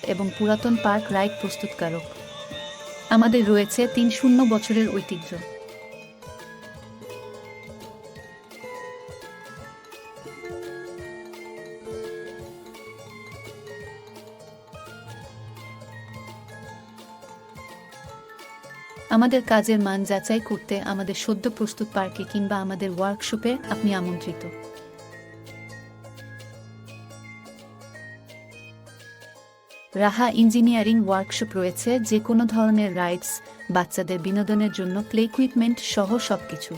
এবং পুরাতন park ride প্রস্তুতকারক। আমাদের রয়েছে ৩০ বছরের ঐতিহ্য। আমাদের কাজের মান যাচাই করতে আমাদের সদ্য প্রস্তুত পার্কে কিংবা আমাদের ওয়ার্কশপে আপনি আমন্ত্রিত। রাহা ইঞ্জিনিয়ারিং ওয়ার্কশপ রয়েছে যে কোনো ধরনের রাইডস, বাচ্চাদের বিনোদনের জন্য প্লে ইকুইপমেন্ট সহ সবকিছু।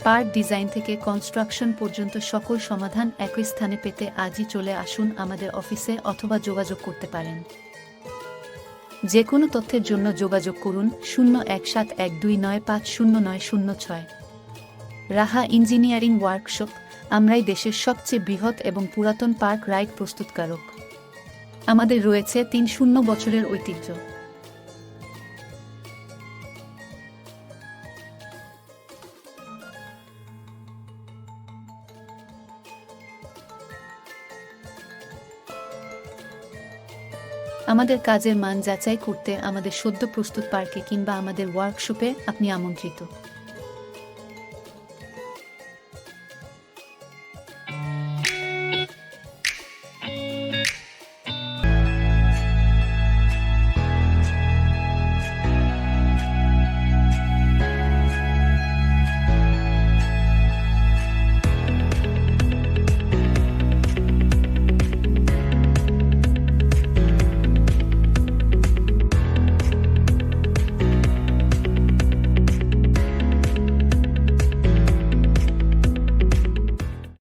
পার্ক ডিজাইন থেকে কনস্ট্রাকশন পর্যন্ত সকল সমাধান একই স্থানে পেতে আজই চলে আসুন আমাদের অফিসে অথবা যোগাযোগ করতে পারেন। যে কোনো তথ্যের জন্য যোগাযোগ করুন 01712950906। রাহা ইঞ্জিনিয়ারিং ওয়ার্কশপ, আমরাই দেশের সবচেয়ে বৃহৎ এবং পুরাতন পার্ক রাইড প্রস্তুতকারক। আমাদের রয়েছে ৩০ বছরের ঐতিহ্য। আমাদের কাজের মান যাচাই করতে আমাদের সদ্য প্রস্তুত পার্কে কিংবা আমাদের ওয়ার্কশপে আপনি আমন্ত্রিত।